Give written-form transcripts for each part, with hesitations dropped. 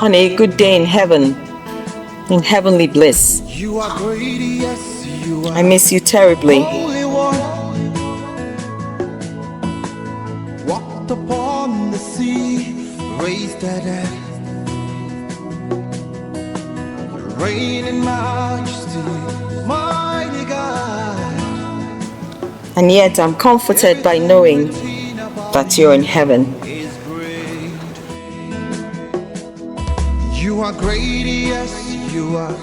honey, good day in heaven, in heavenly bliss. You are great, yes, you are. I miss you terribly. Holy One, walked upon the sea, raised the dead, reign in majesty, mighty God. And yet I'm comforted by knowing that you're in heaven. You are great, yes, you are.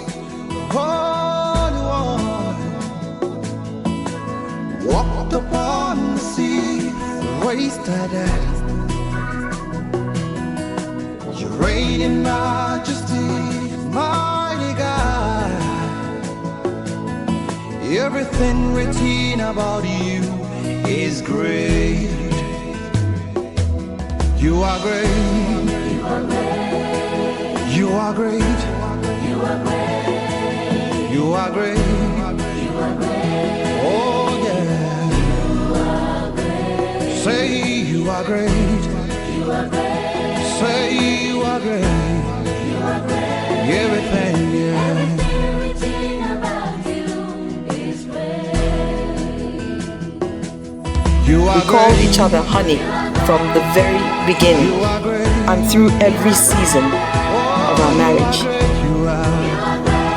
Holy One, walked upon the sea, raised the dead. You reign in majesty, mighty God. Everything written about you is great. You are great. You are great. You are great. You are great. You are great. Oh yeah. You are great. Say you are great. You are great. Say you are great. You are great. Everything, yeah. Everything about you is great. You are We called each other honey from the very beginning and through every season of our marriage.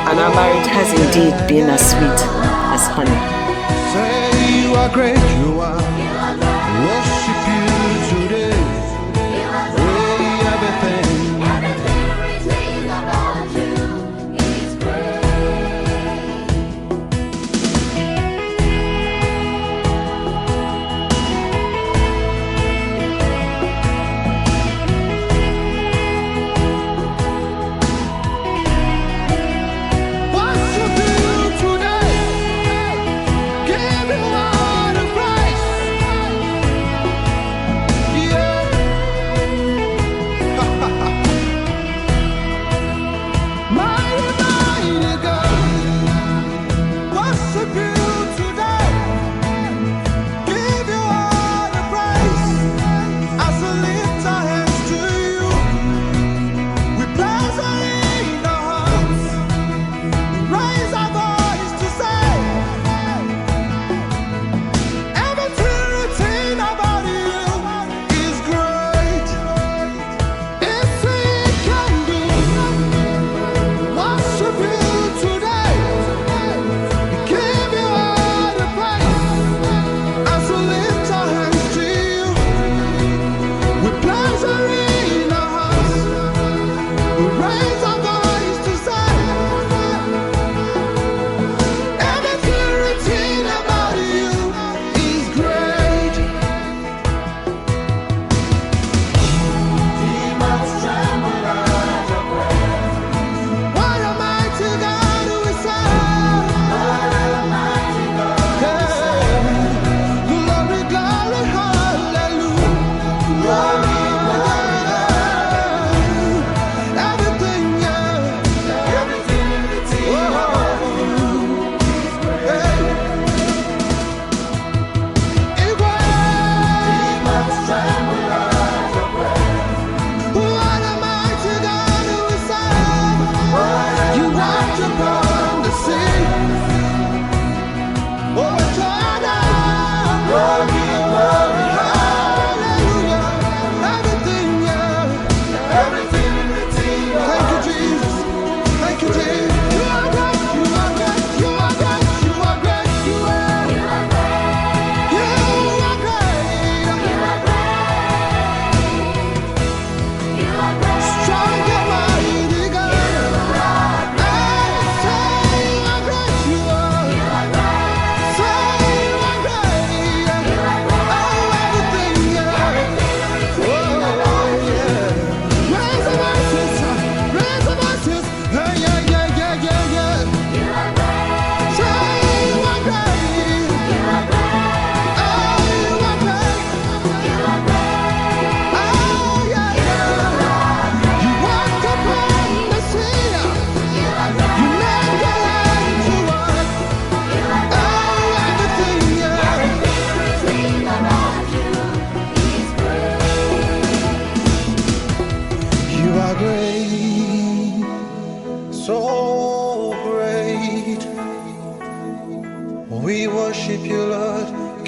And our marriage has indeed been as sweet as honey. Say you are great, you are. Worship you today. Everything. Everything about you is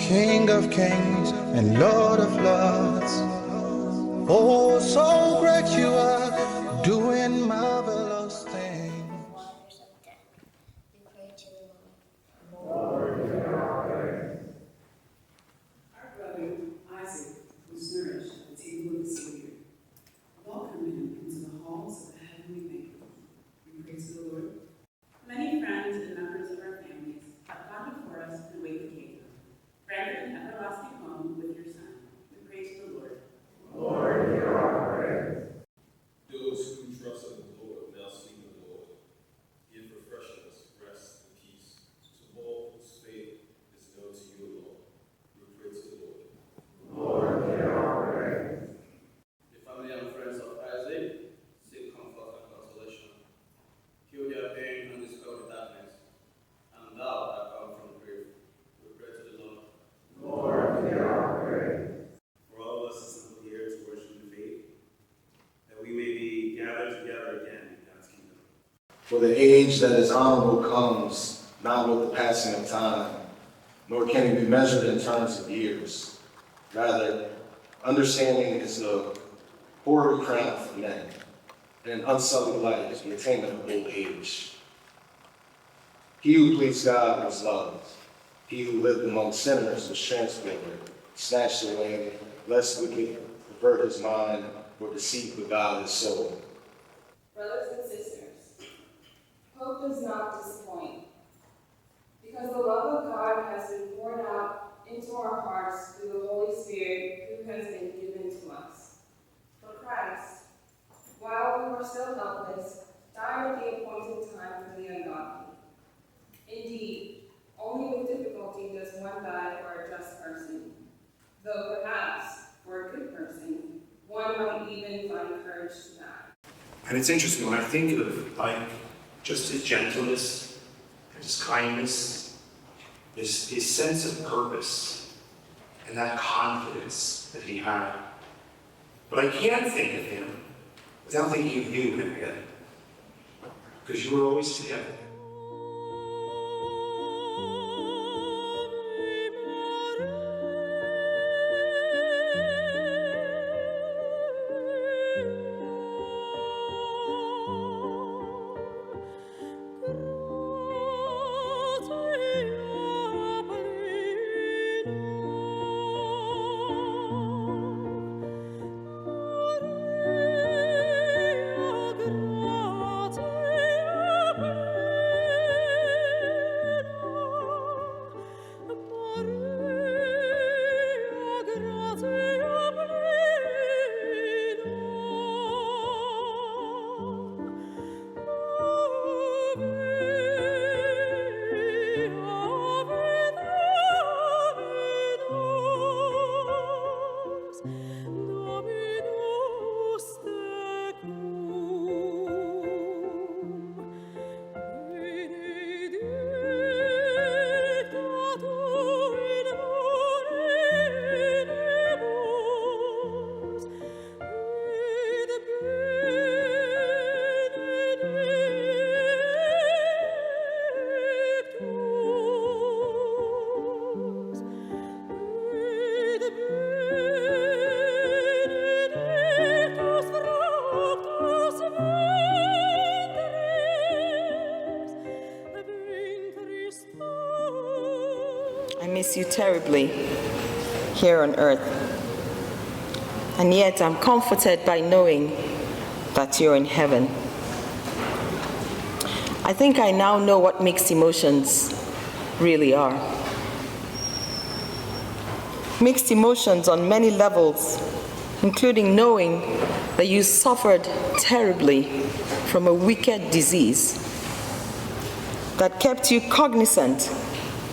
King of kings and Lord of lords. Oh, so great you are, doing marvelous things. Our brother Isaac was nourished at the table of the Savior. Welcome him into the halls of the heavenly banquet. We praise the Lord. Many friends and members of our families have gone before us and await the kingdom. Granted an everlasting home with your Son. We praise the Lord. Lord, hear our prayer. Those who trust in the Lord now seek the Lord. Give refreshments, rest, and peace to all whose faith is known to you alone. We praise the Lord. Lord, hear our prayer. The family and friends of Isaac seek comfort and consolation. Heal their pain and dispel the darkness. And thou art come from the grave. We pray to the Lord. Lord, hear our prayer. For all of us assembled here to worship in faith, that we may be gathered together again in God's kingdom. For the age that is honorable comes not with the passing of time, nor can it be measured in terms of years. Rather, understanding is the hoary crown for men, and unsullied light is the attainment of old age. He who pleased God was loved. He who lived among sinners was transported, snatched away, lest wicked pervert his mind or deceive beguile his soul. Brothers and sisters, hope does not disappoint, because the love of God has been poured out into our hearts through the Holy Spirit who has been given to us. For Christ, while we were still helpless, died at the appointed time for the ungodly. Indeed, only with difficulty does one die for a just person, though perhaps for a good person, one might even find courage to die. And it's interesting when I think of just his gentleness, his kindness, his sense of purpose, and that confidence that he had. But I can't think of him without thinking of you, Henrietta, because you were always together. I miss you terribly here on earth. And yet I'm comforted by knowing that you're in heaven. I think I now know what mixed emotions really are. Mixed emotions on many levels, including knowing that you suffered terribly from a wicked disease that kept you cognizant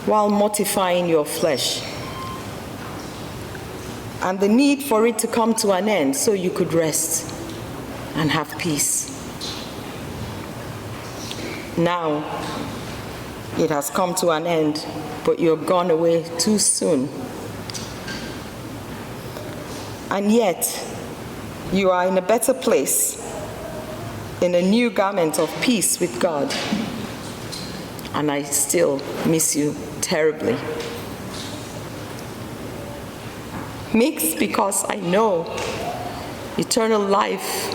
while mortifying your flesh, and the need for it to come to an end so you could rest and have peace. Now, it has come to an end, but you're gone away too soon. And yet, you are in a better place, in a new garment of peace with God. And I still miss you terribly. Mixed because I know eternal life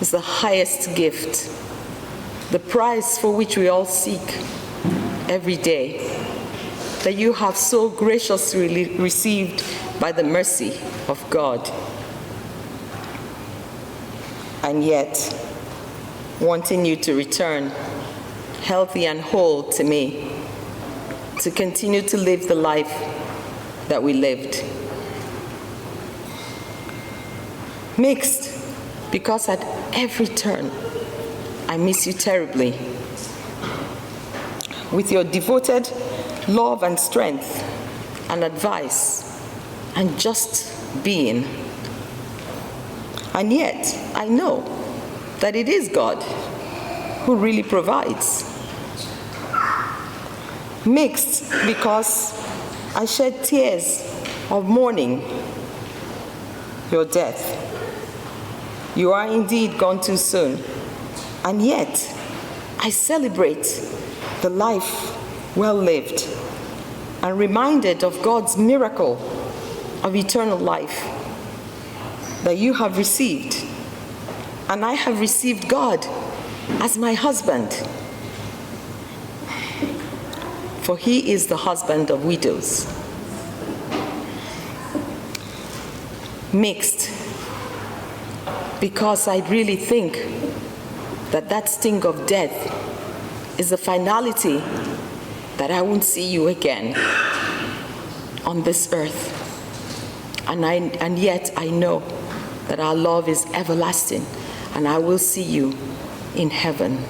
is the highest gift, the prize for which we all seek every day, that you have so graciously received by the mercy of God. And yet, wanting you to return healthy and whole to me, to continue to live the life that we lived. Mixed because at every turn, I miss you terribly. With your devoted love and strength and advice and just being. And yet, I know that it is God who really provides. Mixed because I shed tears of mourning your death. You are indeed gone too soon, and yet I celebrate the life well lived and reminded of God's miracle of eternal life that you have received, and I have received God as my husband, for he is the husband of widows. Mixed because I really think that that sting of death is the finality that I won't see you again on this earth. And yet I know that our love is everlasting, and I will see you in heaven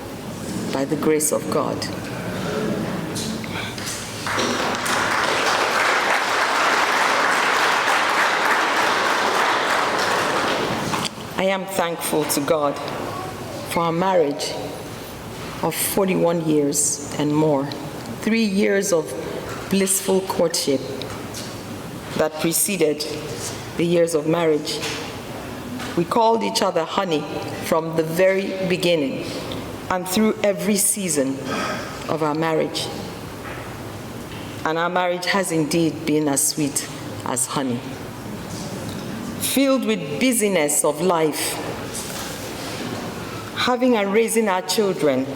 by the grace of God. I am thankful to God for our marriage of 41 years and more. 3 years of blissful courtship that preceded the years of marriage. We called each other honey from the very beginning and through every season of our marriage. And our marriage has indeed been as sweet as honey. Filled with busyness of life, having and raising our children,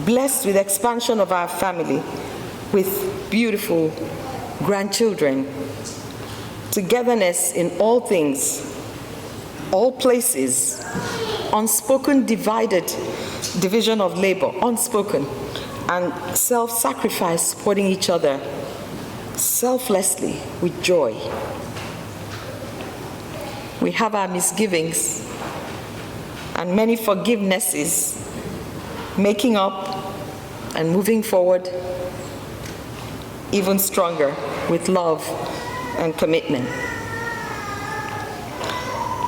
blessed with expansion of our family, with beautiful grandchildren, togetherness in all things, all places, unspoken division of labor, unspoken, and self-sacrifice, supporting each other selflessly with joy. We have our misgivings and many forgivenesses, making up and moving forward even stronger with love and commitment.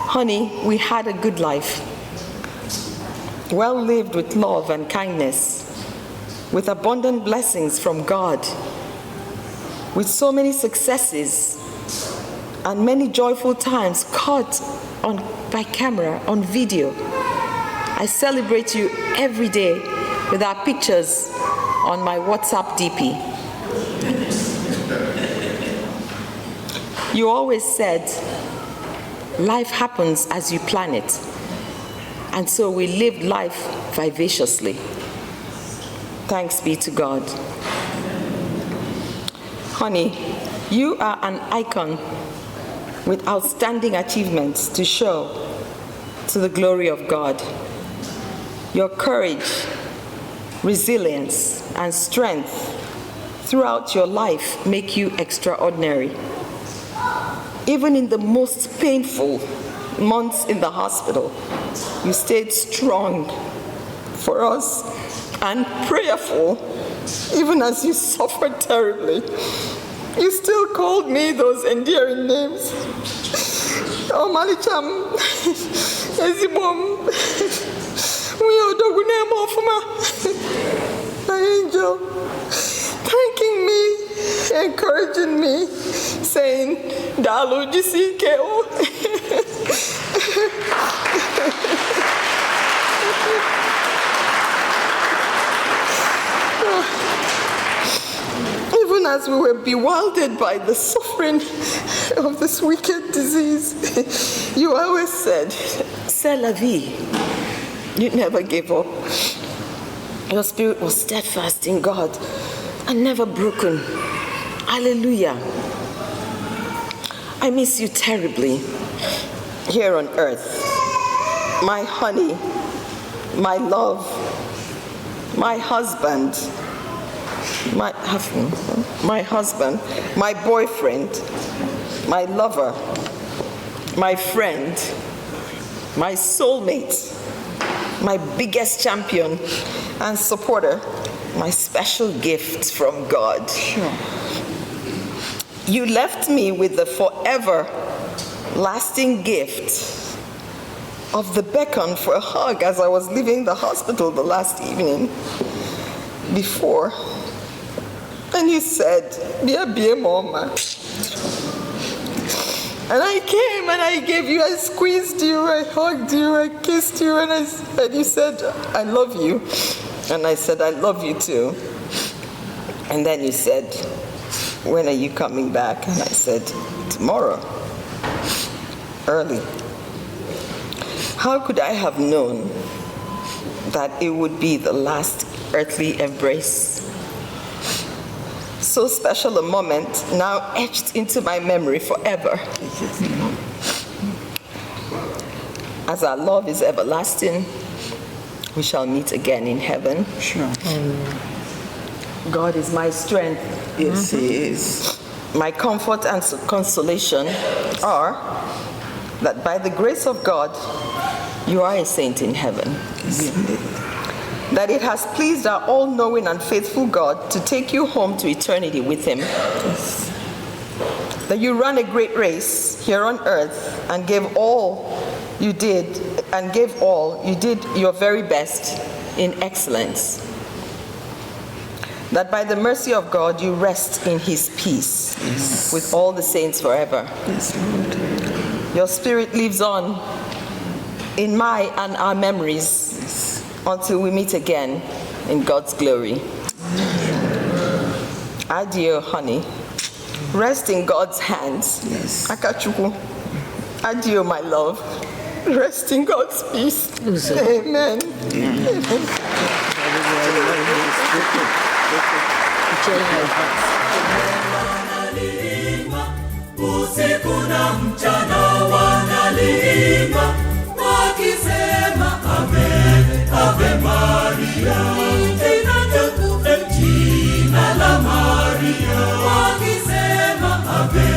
Honey, we had a good life, well lived with love and kindness, with abundant blessings from God, with so many successes and many joyful times caught by camera, on video. I celebrate you every day with our pictures on my WhatsApp DP. You always said, life happens as you plan it. And so we lived life vivaciously. Thanks be to God. Honey, you are an icon with outstanding achievements to show to the glory of God. Your courage, resilience, and strength throughout your life make you extraordinary. Even in the most painful months in the hospital, you stayed strong for us and prayerful, even as you suffered terribly. You still called me those endearing names. Oh, Malicham, Ezibom, we are angel, thanking me, encouraging me, saying, Dalu Jisikeo. even as we were bewildered by the suffering of this wicked disease, you always said, "C'est la vie." You never gave up. Your spirit was steadfast in God and never broken. Hallelujah. I miss you terribly here on earth. My honey, my love, my husband, my boyfriend, my lover, my friend, my soulmate, my biggest champion and supporter, my special gift from God. Sure. You left me with the forever lasting gift of the beckon for a hug as I was leaving the hospital the last evening before. And you said, "Be mama." And I came and I gave you, I squeezed you, I hugged you, I kissed you, and you said, "I love you." And I said, "I love you too." And then you said, "When are you coming back?" And I said, "Tomorrow, early." How could I have known that it would be the last earthly embrace? So special a moment, now etched into my memory forever. As our love is everlasting, we shall meet again in heaven. Sure. God is my strength. Yes, He is. My comfort and consolation are that by the grace of God, you are a saint in heaven. That it has pleased our all-knowing and faithful God to take you home to eternity with Him. Yes. That you ran a great race here on earth and gave all you did your very best in excellence. That by the mercy of God you rest in His peace with all the saints forever. Yes, Lord. Your spirit lives on in my and our memories until we meet again in God's glory. Adieu, honey. Rest in God's hands. Yes. Ikechukwu. Adieu, my love. Rest in God's peace. Amen. Usiku na mchana wanalimba wakisema Ave, Ave Maria. Jina tukufu, jina la Maria. Wakisema Ave,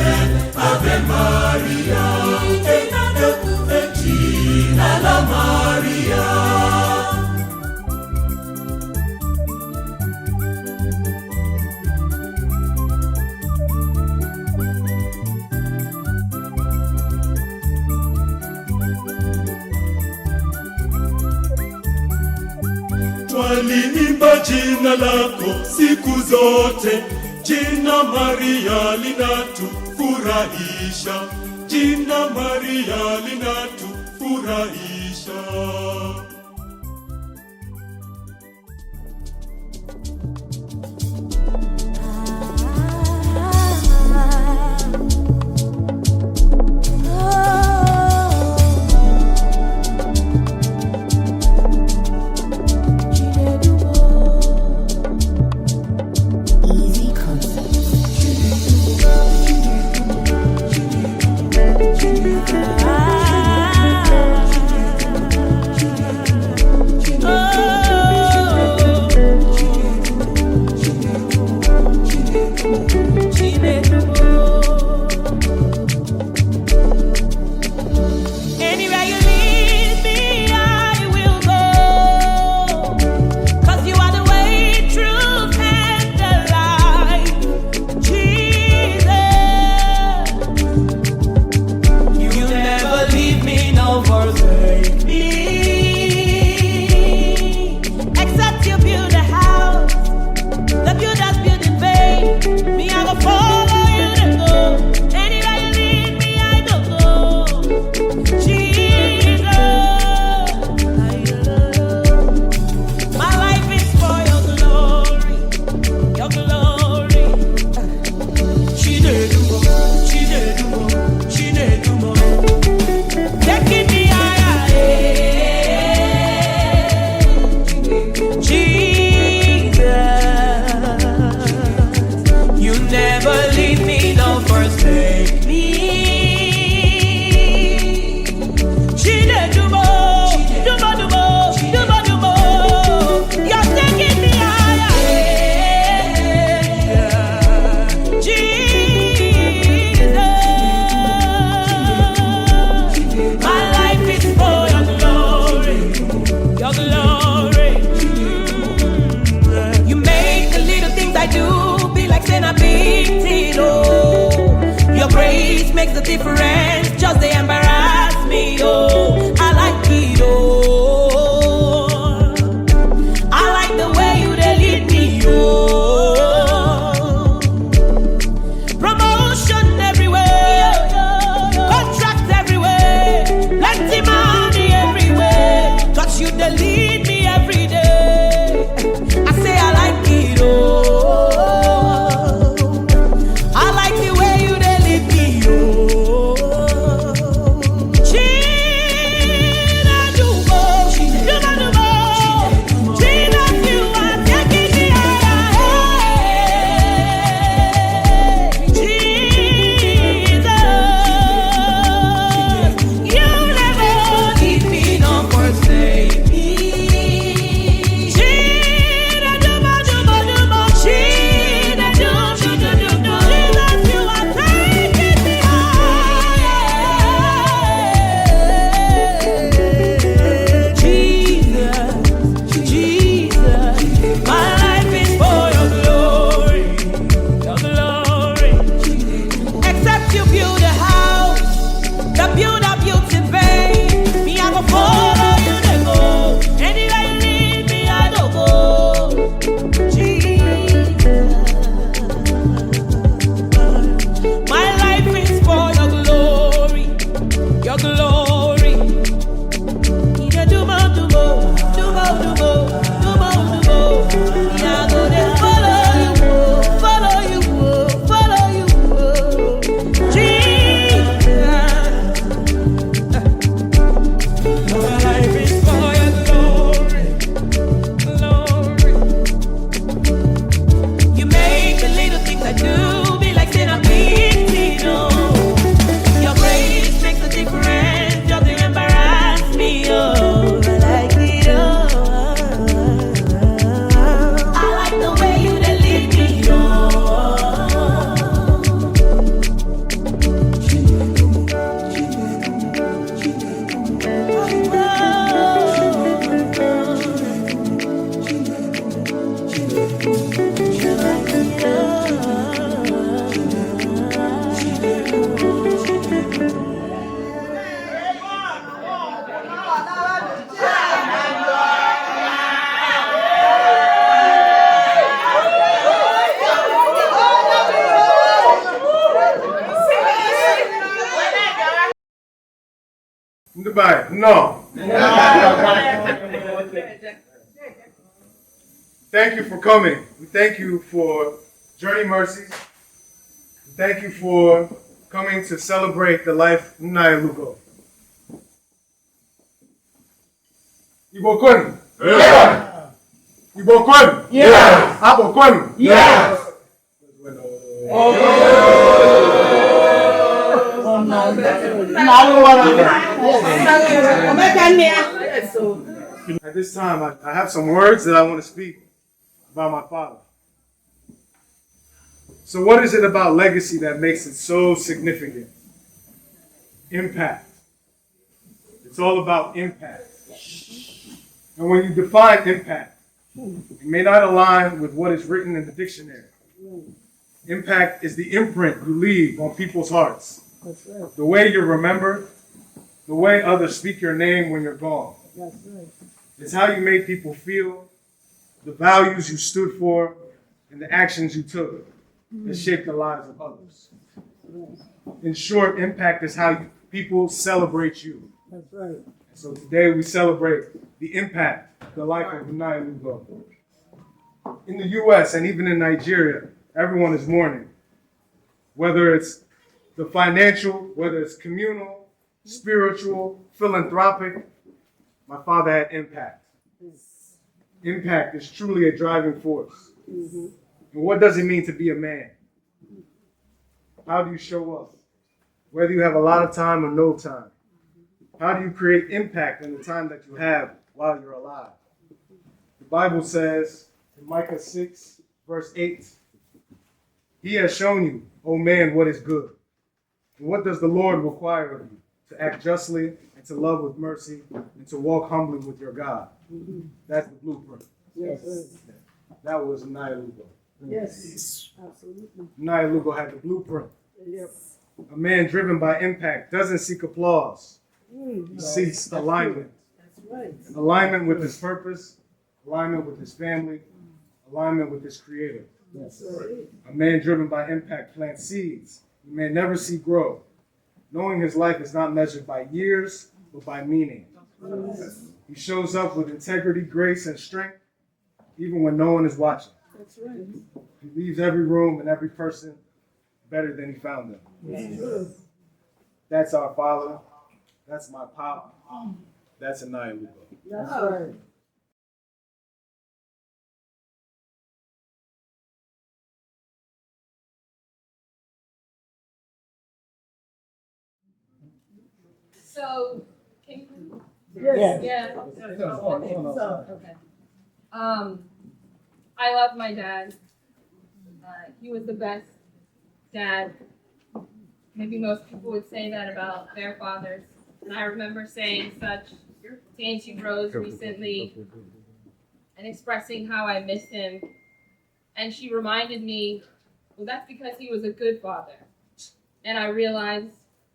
Ave Maria. Jina tukufu, jina la Maria. Twaliimba jina lako siku zote, jina Maria linatufurahisha, jina Maria linatufurahisha. forsake me. Chide Dubo, Dubo, Dubo, Dubo, Dubo. You're taking me higher. Jesus, my life is for your glory, your glory. You make the little things I do be like saying a big deal. Oh, your grace makes a difference, just they embarrass me. Oh, I like it. Oh, I like the way you they lead me. Oh, promotion everywhere, contract everywhere, plenty money everywhere. 'Cause you they lead me every day. I say I like it. Oh, I like the way you they lead me. Oh, China Dubo, Dubo Dubo, China, you are taking me higher. Jesus, you never leave me nor forsake me. China Dubo, Dubo Dubo, China Dubo, Dubo Dubo, Jesus, you are taking me higher. Jesus, Jesus, my life is for your glory, your glory. Except you build a house, the builder builds in vain. Me, I go follow you to go. Anywhere you lead me, I don't go. Jesus, my life is for your glory, your glory. Ida dumo dumo, dumo dumo, dumo dumo. Me, I go there follow you, follow you, follow you. Jesus, my life is for your glory, glory. You make the little things I do be like saying a big deal. Your grace makes a difference, just to embarrass me. Oh, I like it. Oh, I like the way you they lead me. Oh, Goodbye. No. Thank you for coming. We thank you for Journey Mercies. We thank you for coming to celebrate the life of Naya Lugo. Igbo Kun. Yeah. Igbo Kun. Yeah. Abo Kun. Yeah. At this time, I have some words that I want to speak about my father. So what is it about legacy that makes it so significant? Impact. It's all about impact. And when you define impact, it may not align with what is written in the dictionary. Impact is the imprint you leave on people's hearts. The way you're remembered, the way others speak your name when you're gone. It's how you made people feel, the values you stood for, and the actions you took that shaped the lives of others. In short, impact is how people celebrate you. That's right. So today we celebrate the impact of the life of Naya Lugo. In the U.S. and even in Nigeria, everyone is mourning. Whether it's the financial, whether it's communal, spiritual, philanthropic, my father had impact. Impact is truly a driving force. And what does it mean to be a man? How do you show up? whether you have a lot of time or no time. How do you create impact in the time that you have while you're alive? The Bible says in Micah 6, verse 8, He has shown you, O man, what is good. And what does the Lord require of you? To act justly and to love with mercy and to walk humbly with your God. That's the blueprint. Yes. That was Naya Lugo. Yes. Absolutely. Naya Lugo had the blueprint. Yep. A man driven by impact doesn't seek applause. He No, seeks alignment. That's right. Alignment with his purpose, alignment with his family, alignment with his creator. That's right. A man driven by impact plants seeds he may never see grow, knowing his life is not measured by years, but by meaning. He shows up with integrity, grace, and strength, even when no one is watching. That's right. He leaves every room and every person better than he found them. Yes. That's our father. That's my pop. That's Anaya Lugo. That's right. So, can you? Yes. Yeah. Okay. I love my dad. He was the best dad. Maybe most people would say that about their fathers. And I remember saying such to Auntie Rose recently and expressing how I miss him. And she reminded me, well, that's because he was a good father. And I realized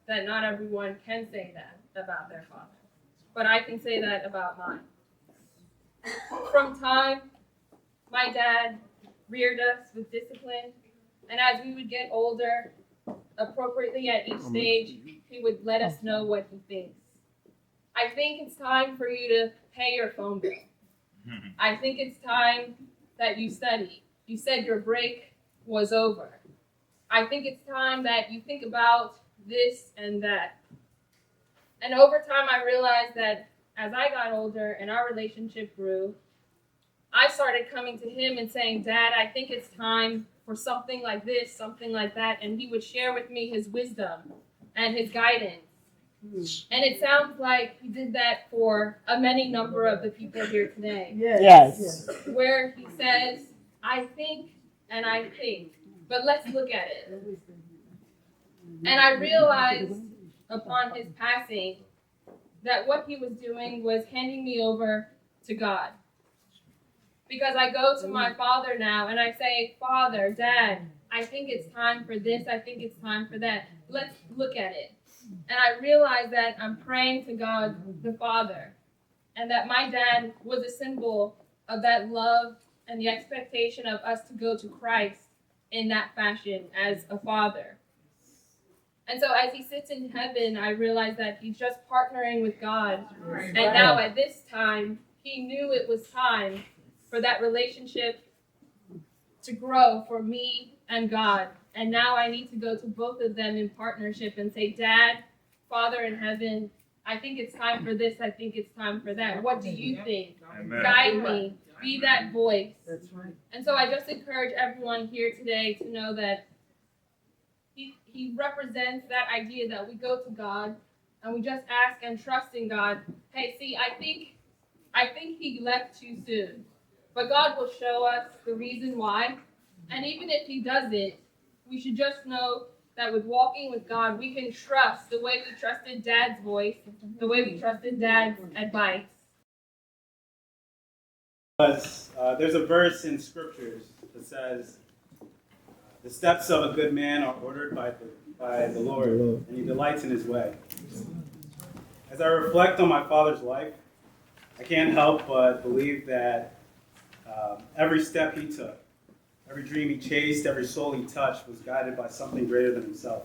that not everyone can say that about their father. But I can say that about mine. From time, my dad reared us with discipline. And as we would get older, appropriately at each stage, he would let us know what he thinks. I think it's time for you to pay your phone bill. I think it's time that you study. You said your break was over. I think it's time that you think about this and that. And over time, I realized that as I got older and our relationship grew, I started coming to him and saying, Dad, I think it's time for something like this, something like that. And he would share with me his wisdom and his guidance. And it sounds like he did that for a many number of the people here today. Yes. Where he says, I think and I think, but let's look at it. And I realized upon his passing that what he was doing was handing me over to God. Because I go to my father now and I say, Father, Dad, I think it's time for this, I think it's time for that. Let's look at it. And I realize that I'm praying to God the Father, and that my dad was a symbol of that love and the expectation of us to go to Christ in that fashion as a father. And so as he sits in heaven, I realize that he's just partnering with God. And now at this time, he knew it was time for that relationship to grow for me and God. And now I need to go to both of them in partnership and say, Dad, Father in heaven, I think it's time for this, I think it's time for that. What do you think? Amen. Guide me. Be that voice. That's right. And so I just encourage everyone here today to know that he represents that idea that we go to God and we just ask and trust in God. Hey, see, I think he left too soon. But God will show us the reason why. And even if he doesn't, we should just know that with walking with God, we can trust the way we trusted Dad's voice, the way we trusted Dad's advice. There's a verse in scriptures that says, the steps of a good man are ordered by the Lord, and he delights in his way. As I reflect on my father's life, I can't help but believe that every step he took, every dream he chased, every soul he touched was guided by something greater than himself.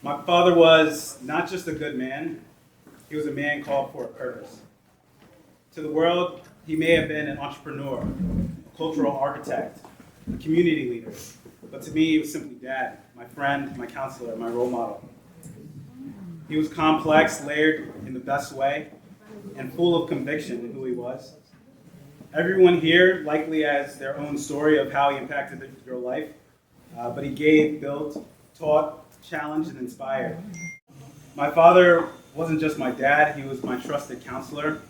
My father was not just a good man, he was a man called for a purpose. To the world, he may have been an entrepreneur, a cultural architect, a community leader, but to me, he was simply Dad, my friend, my counselor, my role model. He was complex, layered in the best way, and full of conviction in who he was. Everyone here likely has their own story of how he impacted your life, but he gave, built, taught, challenged and inspired. My father wasn't just my dad, he was my trusted counselor.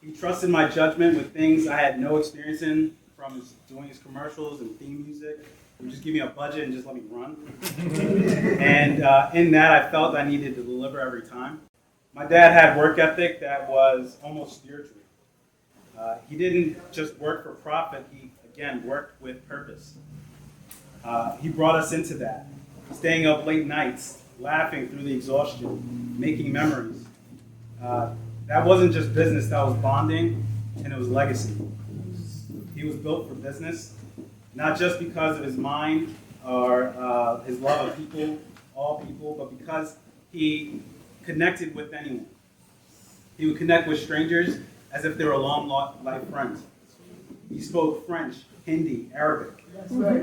He trusted my judgment with things I had no experience in, from doing his commercials and theme music. He would just give me a budget and just let me run. And in that, I felt I needed to deliver every time. My dad had work ethic that was almost spiritual. He didn't just work for profit, he, again, worked with purpose. He brought us into that, staying up late nights, laughing through the exhaustion, making memories. That wasn't just business, that was bonding, and it was legacy. He was built for business, not just because of his mind or his love of people, all people, but because he connected with anyone. He would connect with strangers as if they were long life friends. He spoke French, Hindi, Arabic. That's right.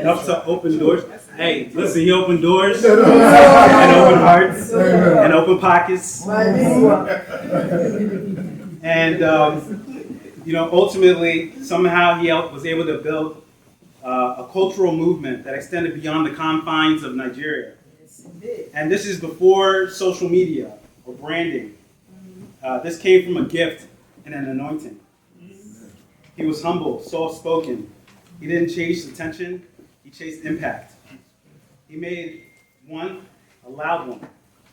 Enough to open doors. Hey, listen, he opened doors and opened hearts and opened pockets. And ultimately, somehow he was able to build a cultural movement that extended beyond the confines of Nigeria. And this is before social media or branding. This came from a gift and an anointing. He was humble, soft-spoken. He didn't chase attention, he chased impact. He made one a loud one,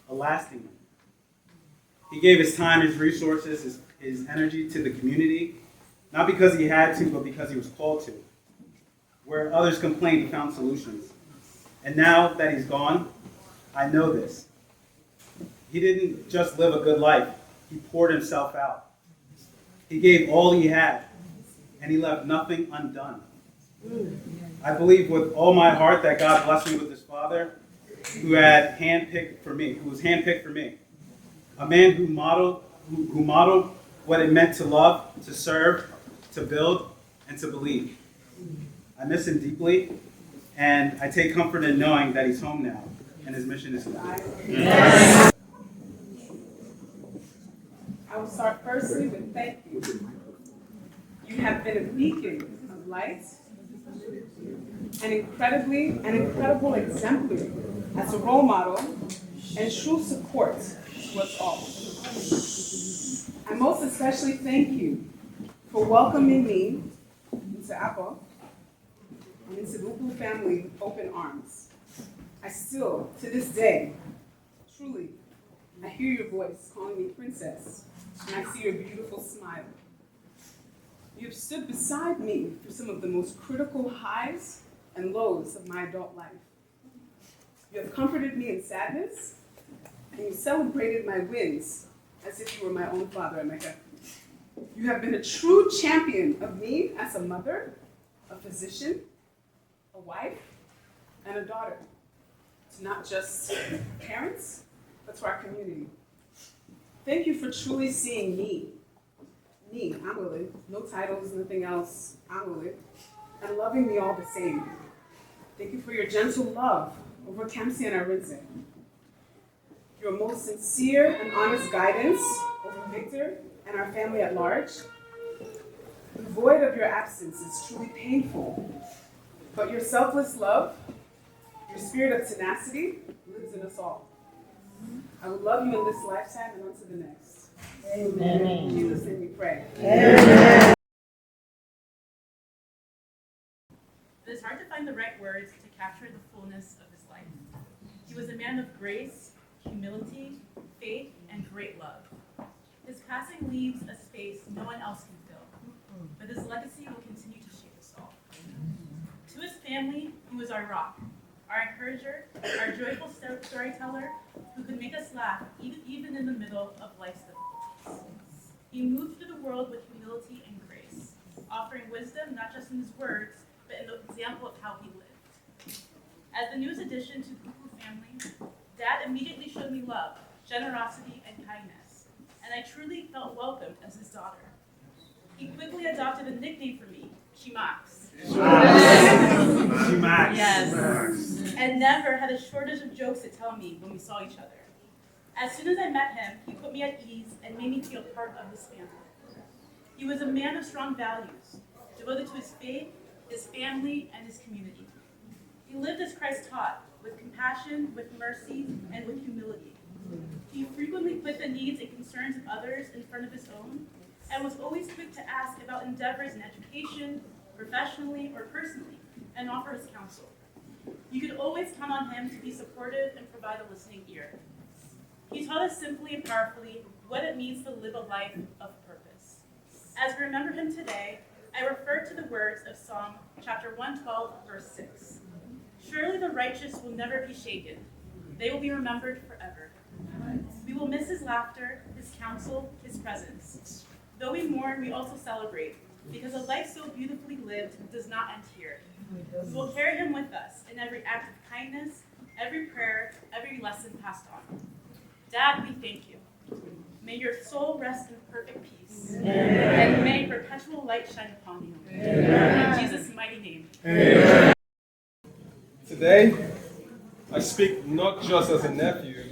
a lasting one. He gave his time, his resources, his energy to the community, not because he had to, but because he was called to. Where others complained, he found solutions. And now that he's gone, I know this. He didn't just live a good life, he poured himself out. He gave all he had, and he left nothing undone. I believe with all my heart that God blessed me with this father who was handpicked for me. A man who modeled what it meant to love, to serve, to build, and to believe. I miss him deeply, and I take comfort in knowing that he's home now, and his mission is complete. I will start firstly with thank you. You have been a beacon of light, an incredible exemplary as a role model and true support to us all. I most especially thank you for welcoming me into Apple and into the Ukwu family with open arms. I still, to this day, truly, I hear your voice calling me princess, and I see your beautiful smile. You have stood beside me through some of the most critical highs and lows of my adult life. You have comforted me in sadness, and you celebrated my wins as if you were my own father, Emeka. You have been a true champion of me as a mother, a physician, a wife, and a daughter, to not just parents, but to our community. Thank you for truly seeing me, Amwele, no titles, nothing else, Amwele, and loving me all the same. Thank you for your gentle love over Kamsi and Arinze. Your most sincere and honest guidance over Victor and our family at large. The void of your absence is truly painful, but your selfless love, your spirit of tenacity lives in us all. I will love you in this lifetime and onto the next. Amen. In Jesus' name we pray. Amen. It is hard to find the right words to capture the fullness of his life. He was a man of grace, humility, faith, and great love. His passing leaves a space no one else can fill, but his legacy will continue to shape us all. To his family, he was our rock, our encourager, our joyful storyteller who could make us laugh even in the middle of life's difficulties. He moved through the world with humility and grace, offering wisdom not just in his words, but in the example of how he lived. As the newest addition to the Ukwu family, Dad immediately showed me love, generosity, and kindness, and I truly felt welcomed as his daughter. He quickly adopted a nickname for me, Chimax. Chimax. Yes. And never had a shortage of jokes to tell me when we saw each other. As soon as I met him, he put me at ease and made me feel part of his family. He was a man of strong values, devoted to his faith, his family, and his community. He lived as Christ taught, with compassion, with mercy, and with humility. He frequently put the needs and concerns of others in front of his own, and was always quick to ask about endeavors in education, professionally, or personally, and offer his counsel. You could always count on him to be supportive and provide a listening ear. He taught us simply and powerfully what it means to live a life of purpose. As we remember him today, I refer to the words of Psalm chapter 112, verse 6. Surely the righteous will never be shaken. They will be remembered forever. We will miss his laughter, his counsel, his presence. Though we mourn, we also celebrate, because a life so beautifully lived does not end here. We will carry him with us in every act of kindness, every prayer, every lesson passed on. Dad, we thank you. May your soul rest in perfect peace. Amen. And may perpetual light shine upon you. Amen. In Jesus' mighty name. Amen. Today, I speak not just as a nephew,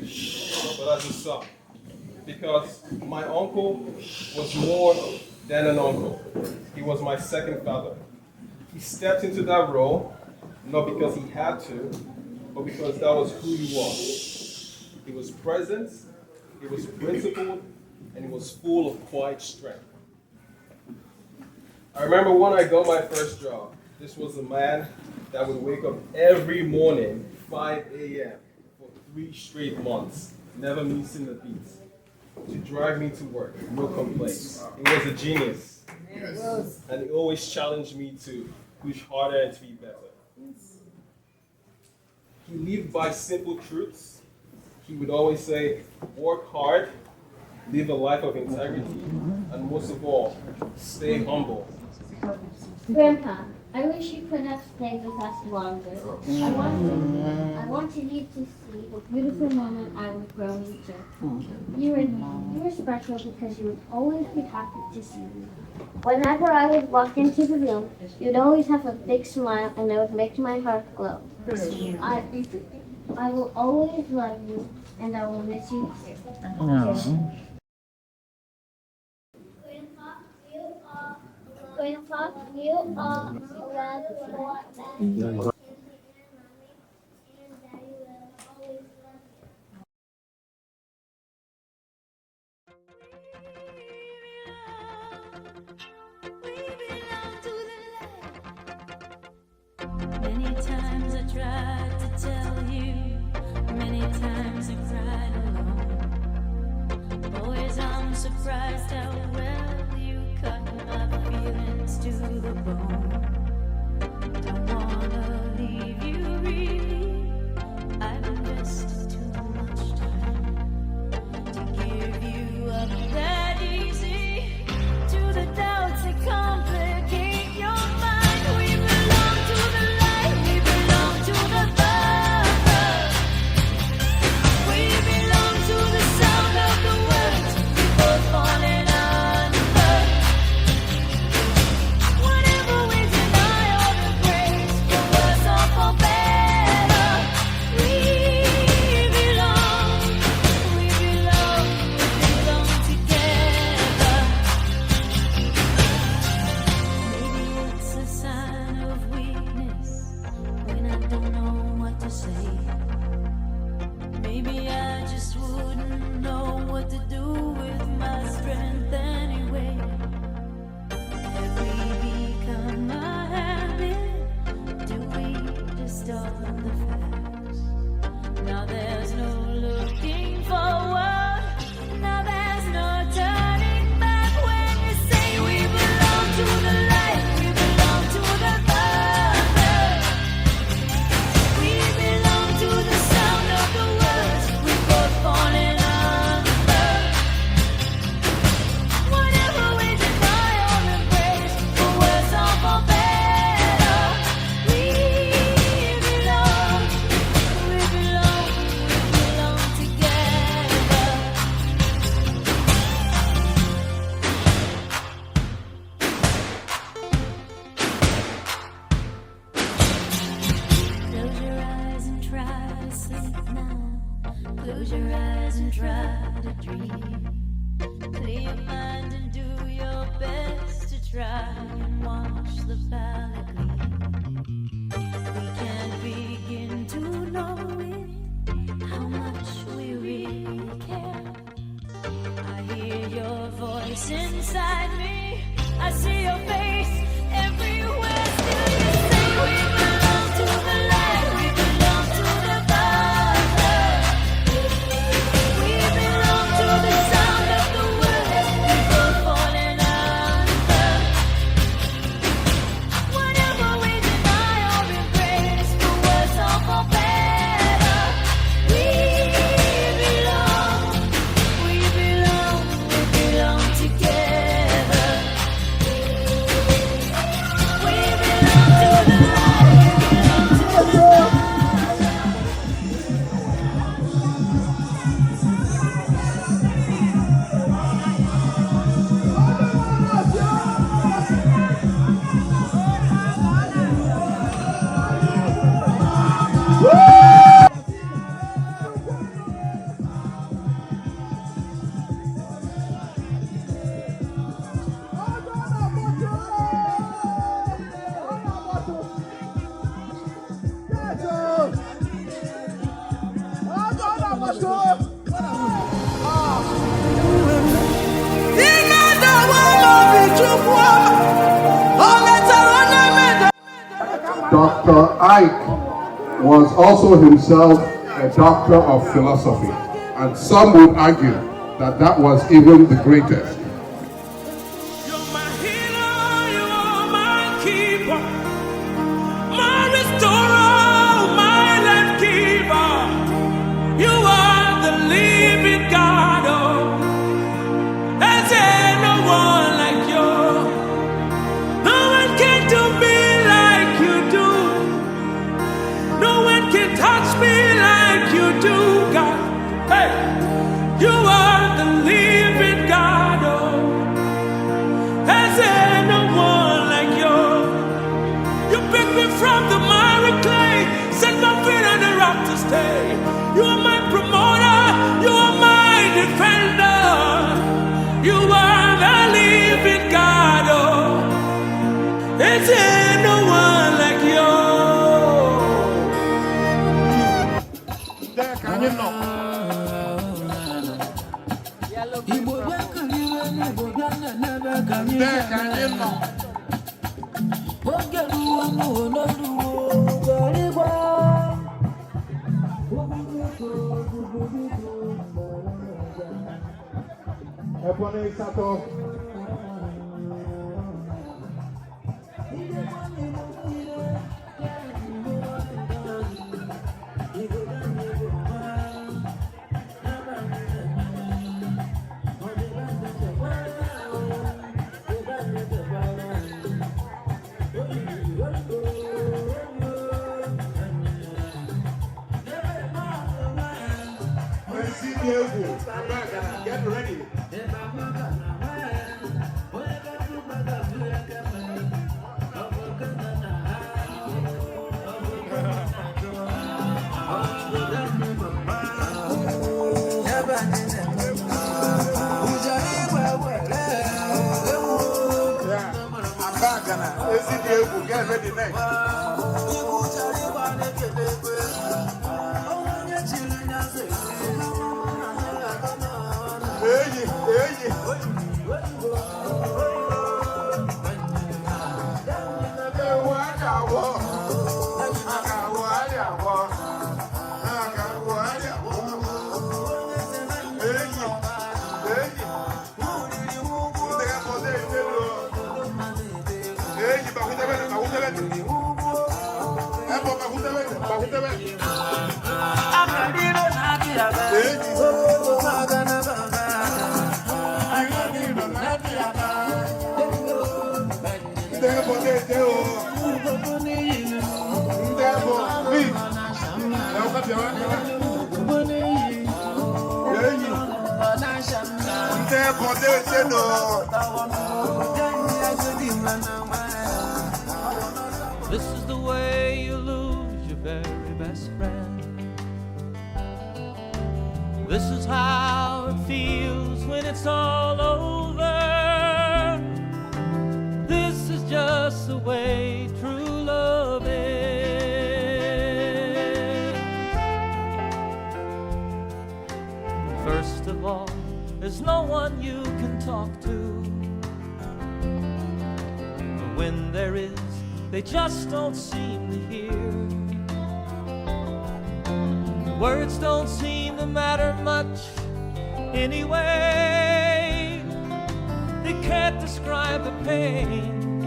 but as a son. Because my uncle was more than an uncle. He was my second father. He stepped into that role, not because he had to, but because that was who he was. He was present, he was principled, and he was full of quiet strength. I remember when I got my first job, this was a man that would wake up every morning, 5 a.m. for 3 straight months, never missing a beat, to drive me to work, no complaints. He was a genius. Yes. And he always challenged me to push harder and to be better. Yes. He lived by simple truths. He would always say, work hard, live a life of integrity, and most of all, stay humble. Grandpa, I wish you could have stayed with us longer. I wanted you to see the beautiful moment I was growing into. You were special because you would always be happy to see me. Whenever I would walk into the room, you'd always have a big smile and it would make my heart glow. I will always love you and I will miss you too. Grandpa, you are love for that. Many times I tried to tell you, many times I cried alone. Always I'm surprised how well you cut my feelings to the bone. Don't wanna leave you really, I've invested too much time to give you up that easy, to the doubts that complicate your mind. Maybe I just wouldn't know what to do with my strength anyway. Have we become a habit? Do we just on the fast? Now there's no looking forward. Now there's no turning back when you say we belong to the light. We belong to the thunder. We belong to the sound of the words we both falling under. Whatever we deny or embrace, for worse or for better, we belong together. Close your eyes and try to sleep now. Close your eyes and try to dream. Clear your mind and do your best to try and watch the valley gleam. We can't begin to know place inside me. I see your face everywhere. Still you say we belong to the light, we belong to the Father. We belong to the sound of the words people falling under. Whatever we deny or embrace, for worse or for better, we belong together. We belong to the light, we belong to the Dr. Ike was also himself a doctor of philosophy, and some would argue that that was even the greatest. You're my healer, you are my keeper, my restorer, my life giver. You are the living God, oh, there's no one like you. No one can do me like you do. No one can touch me like you do, God. Hey, you are the living God, oh, there's no one like you. You picked me from the miry clay, set my feet on the rock to stay. You are my promoter, you are my defender. You are the living God, oh, there's no one like you. There, can you know? There, can you know? Ebony Sato. Get ready. Get ready next. This is the way you lose your very best friend. This is how it feels when it's all over. This is just the way true love is. First of all, there's no one you can talk to. But when there is, they just don't seem to hear. Words don't seem to matter much anyway. They can't describe the pain,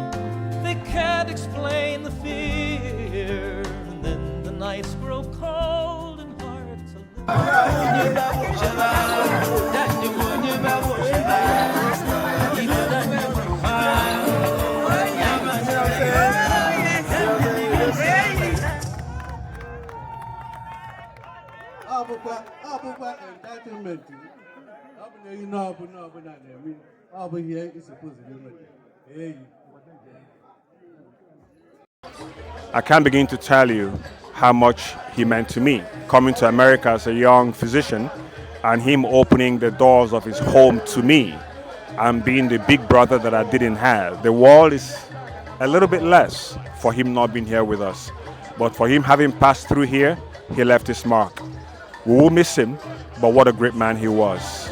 they can't explain the fear. And then the nights grow cold and hard to entertainment. You know, over here is supposed to be. Hey. I can't begin to tell you how much he meant to me. Coming to America as a young physician and him opening the doors of his home to me and being the big brother that I didn't have. The world is a little bit less for him not being here with us. But for him having passed through here, he left his mark. We will miss him, but what a great man he was.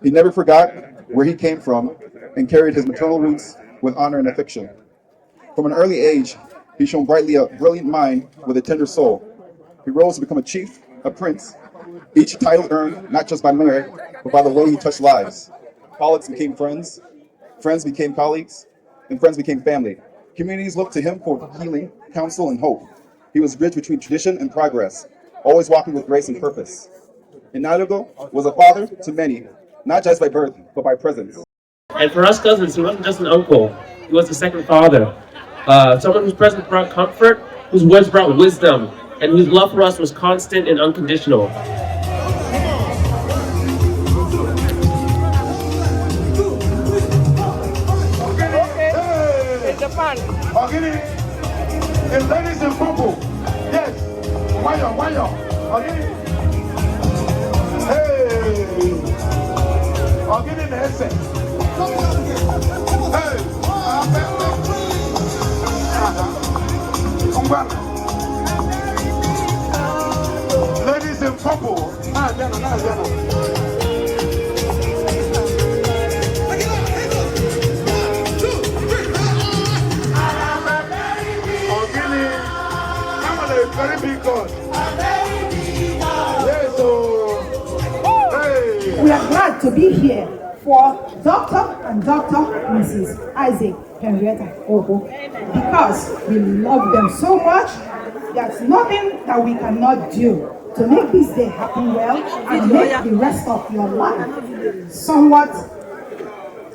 He never forgot where he came from and carried his maternal roots with honor and affection. From an early age, he shone brightly a brilliant mind with a tender soul. He rose to become a chief, a prince, each title earned not just by merit, but by the way he touched lives. Colleagues became friends, friends became colleagues, and friends became family. Communities looked to him for healing, counsel, and hope. He was a bridge between tradition and progress, always walking with grace and purpose. Inadogo was a father to many, not just by birth, but by presence. And for us cousins, he wasn't just an uncle, he was a second father. Someone whose presence brought comfort, whose words brought wisdom, and whose love for us was constant and unconditional. Okay, and ladies in purple, yes, why okay. Hey, okay, in the essence. Hey, ladies in purple, very big God. Yes, so, hey. We are glad to be here for Dr. and Dr. Mrs. Isaac Henrietta Obo because we love them so much. There's nothing that we cannot do to make this day happen well and make the rest of your life somewhat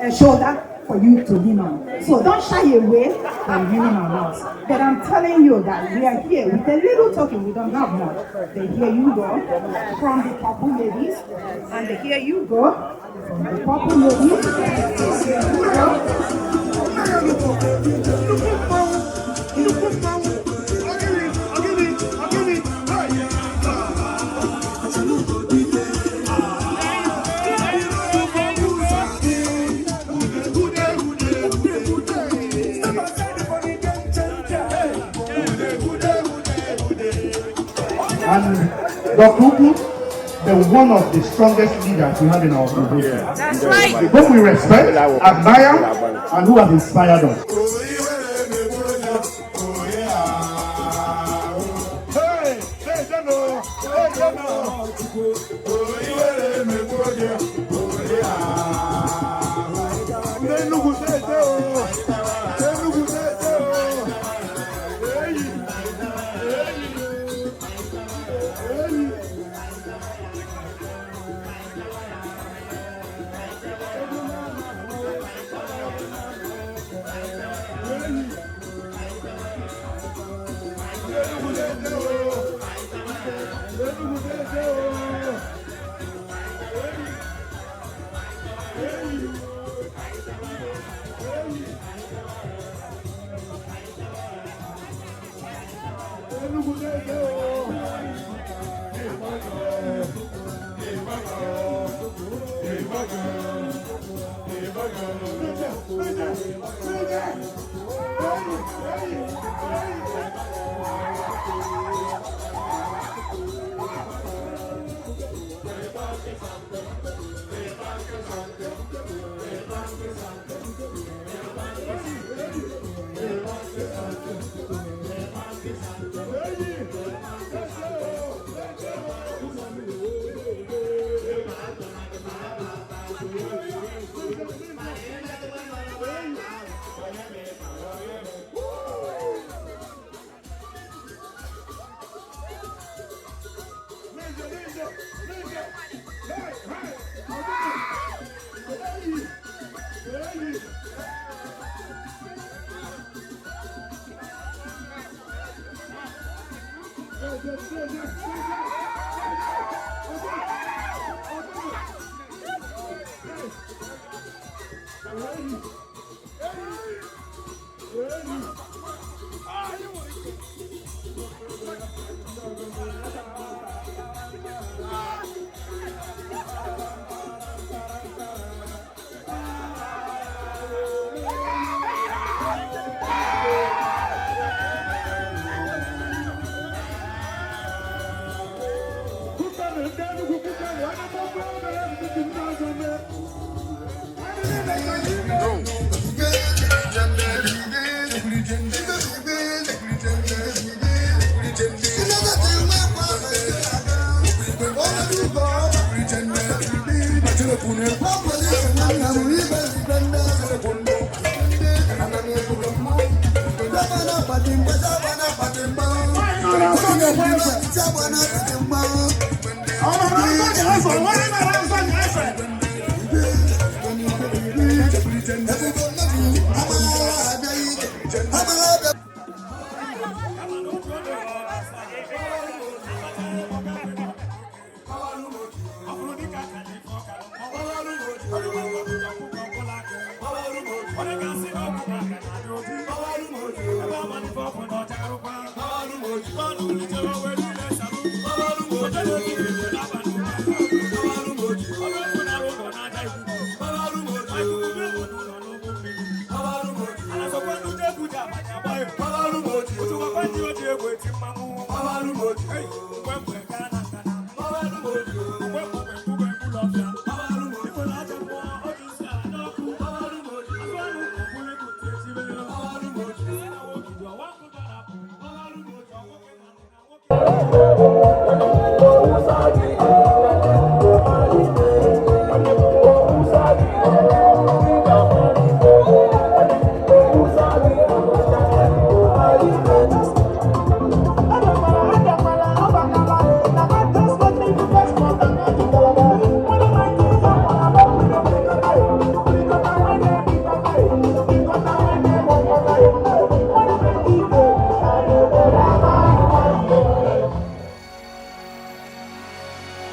a shoulder for you to lean on. So don't shy away from leaning on us. But I'm telling you that we are here with a little token. We don't have much. They hear you go from the purple ladies, and they hear you go from the purple ladies. And Dr. Ukwu, the one of the strongest leaders we have in our organization. That's right. Whom we respect, admire, and who has inspired us. Hey,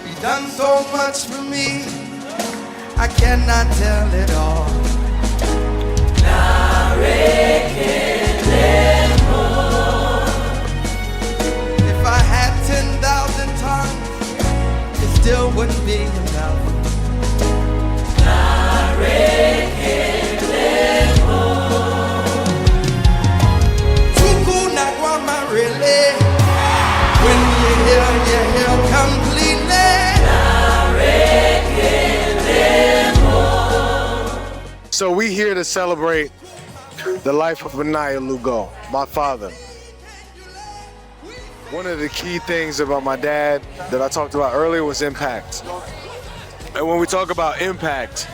He's done so much for me, I cannot tell it all. If I had 10,000 tongues, it still wouldn't be enough. Tuku Nagwama really, when you hear completely. So we here to celebrate the life of Benaiah Lugo, my father. One of the key things about my dad that I talked about earlier was impact. And when we talk about impact,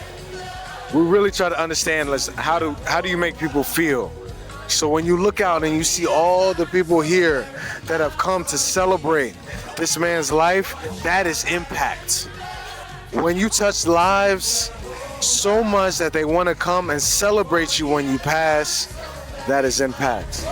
we really try to understand how do you make people feel? So when you look out and you see all the people here that have come to celebrate this man's life, that is impact. When you touch lives so much that they want to come and celebrate you when you pass, that is impact.